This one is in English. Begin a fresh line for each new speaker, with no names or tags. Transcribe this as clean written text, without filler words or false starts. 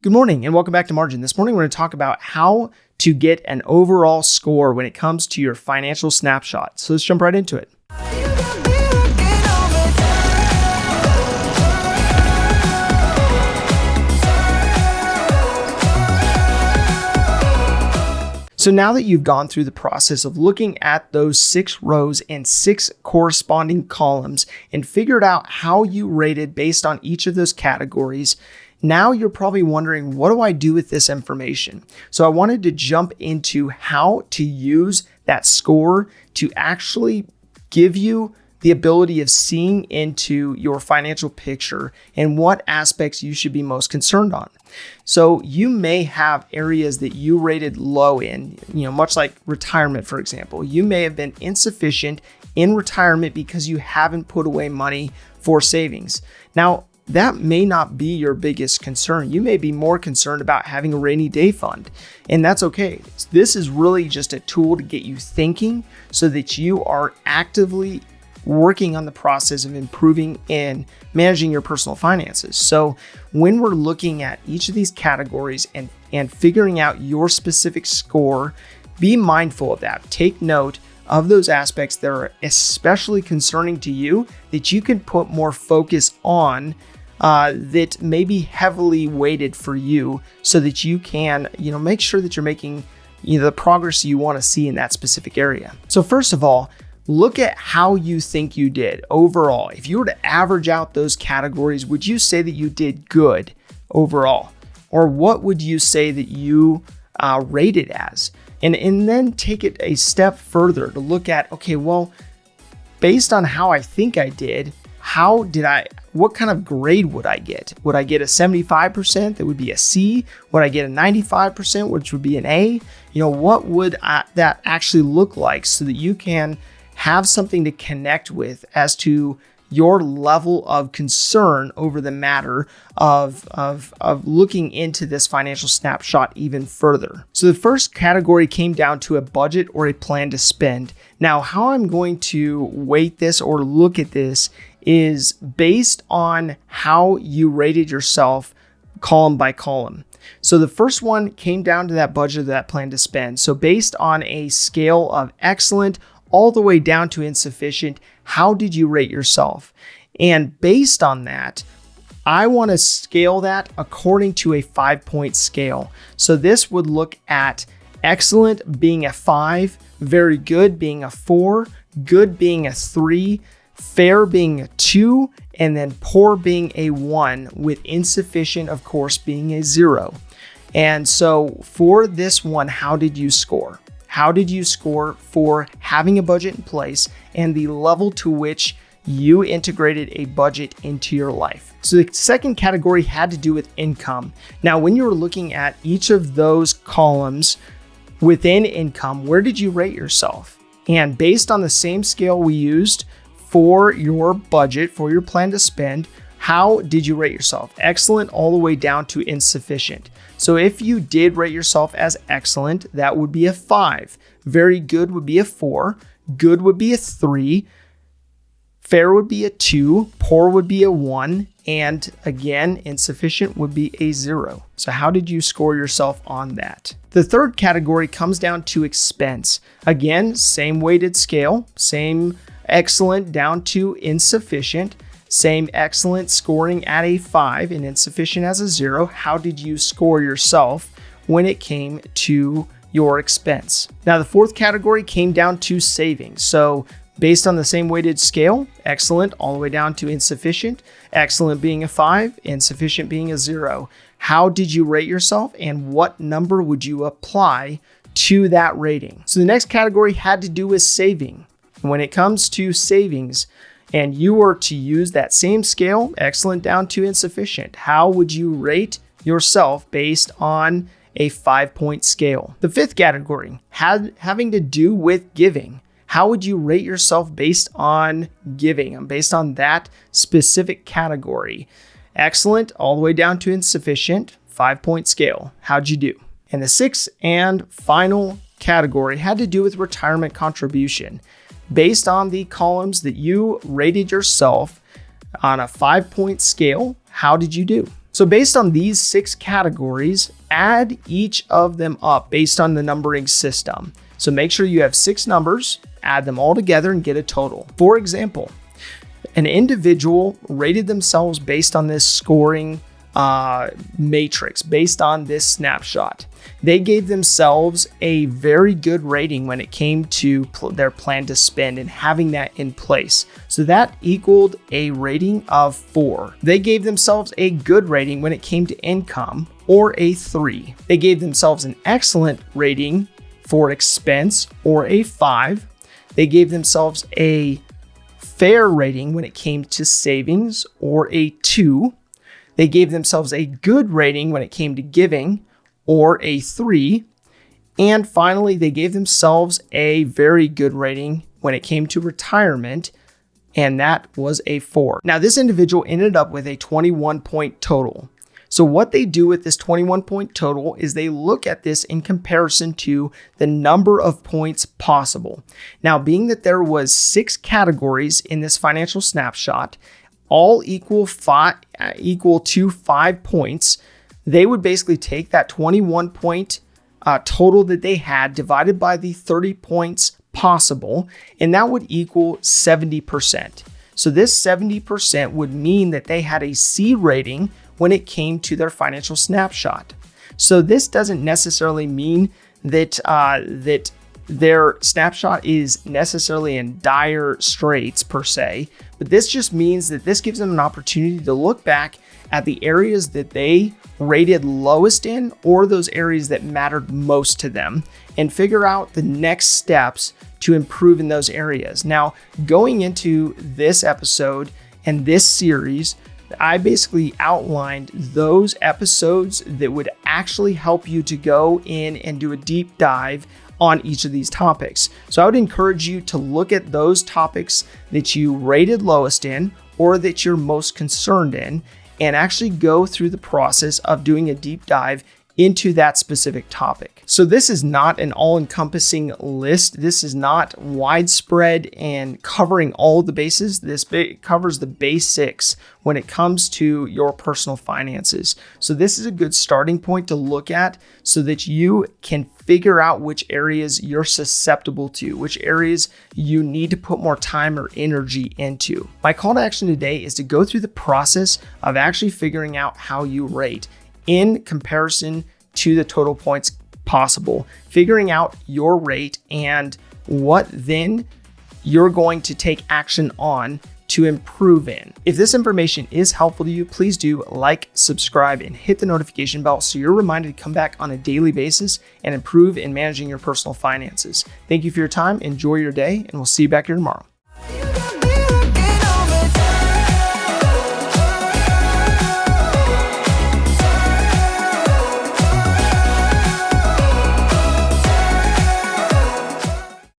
Good morning and welcome back to Margin. This morning we're going to talk about how to get an overall score when it comes to your financial snapshot. So let's jump right into it. So now that you've gone through the process of looking at those 6 rows and 6 corresponding columns and figured out how you rated based on each of those categories, now you're probably wondering, what do I do with this information? So I wanted to jump into how to use that score to actually give you the ability of seeing into your financial picture and what aspects you should be most concerned on. So you may have areas that you rated low in, much like retirement, for example. You may have been insufficient in retirement because you haven't put away money for savings. Now, that may not be your biggest concern. You may be more concerned about having a rainy day fund, and that's okay. This is really just a tool to get you thinking so that you are actively working on the process of improving and managing your personal finances. So when we're looking at each of these categories and figuring out your specific score, be mindful of that. Take note of those aspects that are especially concerning to you that you can put more focus on, that may be heavily weighted for you so that you can, make sure that you're making, the progress you want to see in that specific area. So first of all, look at how you think you did overall. If you were to average out those categories, would you say that you did good overall? Or what would you say that you rated as? And then take it a step further to look at, okay, well, based on how I think I did, what kind of grade would I get? Would I get a 75%? That would be a C. Would I get a 95%, which would be an A? What would that actually look like so that you can have something to connect with as to your level of concern over the matter of looking into this financial snapshot even further. So the first category came down to a budget or a plan to spend. Now, how I'm going to weight this or look at this is based on how you rated yourself column by column. So the first one came down to that budget or that plan to spend. So based on a scale of excellent all the way down to insufficient, how did you rate yourself? And based on that, I want to scale that according to a 5-point scale. So this would look at excellent being a 5, very good being a 4, good being a 3, fair being a 2, and then poor being a 1, with insufficient, of course, being a 0. And so for this one, how did you score? How did you score for having a budget in place and the level to which you integrated a budget into your life? So the second category had to do with income. Now, when you were looking at each of those columns within income, where did you rate yourself? And based on the same scale we used for your budget, for your plan to spend, how did you rate yourself? Excellent all the way down to insufficient. So if you did rate yourself as excellent, that would be a 5. Very good would be a 4. Good would be a 3. Fair would be a 2. Poor would be a 1. And again, insufficient would be a 0. So how did you score yourself on that? The third category comes down to expense. Again, same weighted scale, same excellent down to insufficient. Same excellent scoring at a 5 and insufficient as a 0. How did you score yourself when it came to your expense? Now, the fourth category came down to savings. So based on the same weighted scale, excellent all the way down to insufficient, excellent being a 5, insufficient being a 0. How did you rate yourself and what number would you apply to that rating? So the next category had to do with saving. When it comes to savings, and you were to use that same scale, excellent down to insufficient, how would you rate yourself based on a 5-point scale? The fifth category having to do with giving. How would you rate yourself based on giving and based on that specific category? Excellent all the way down to insufficient, 5-point scale. How'd you do? And the sixth and final category had to do with retirement contribution. Based on the columns that you rated yourself on a 5-point scale, how did you do? So based on these 6 categories, add each of them up based on the numbering system. So make sure you have 6 numbers, add them all together and get a total. For example, an individual rated themselves based on this scoring matrix, based on this snapshot. They gave themselves a very good rating when it came to their plan to spend and having that in place. So that equaled a rating of 4. They gave themselves a good rating when it came to income, or a 3. They gave themselves an excellent rating for expense, or a 5. They gave themselves a fair rating when it came to savings, or a 2. They gave themselves a good rating when it came to giving, or a 3. And finally, they gave themselves a very good rating when it came to retirement, and that was a 4. Now, this individual ended up with a 21-point total. So what they do with this 21-point total is they look at this in comparison to the number of points possible. Now, being that there was 6 categories in this financial snapshot, all equal to 5 points, they would basically take that 21-point total that they had divided by the 30 points possible, and that would equal 70%. So this 70% would mean that they had a C rating when it came to their financial snapshot. So this doesn't necessarily mean that that their snapshot is necessarily in dire straits per se, but this just means that this gives them an opportunity to look back at the areas that they rated lowest in, or those areas that mattered most to them, and figure out the next steps to improve in those areas. Now, going into this episode and this series, I basically outlined those episodes that would actually help you to go in and do a deep dive on each of these topics. So I would encourage you to look at those topics that you rated lowest in, or that you're most concerned in, and actually go through the process of doing a deep dive into that specific topic. So this is not an all-encompassing list. This is not widespread and covering all the bases. This covers the basics when it comes to your personal finances. So this is a good starting point to look at so that you can figure out which areas you're susceptible to, which areas you need to put more time or energy into. My call to action today is to go through the process of actually figuring out how you rate in comparison to the total points possible, figuring out your rate and what then you're going to take action on to improve in. If this information is helpful to you, please do like, subscribe, and hit the notification bell so you're reminded to come back on a daily basis and improve in managing your personal finances. Thank you for your time. Enjoy your day, and we'll see you back here tomorrow.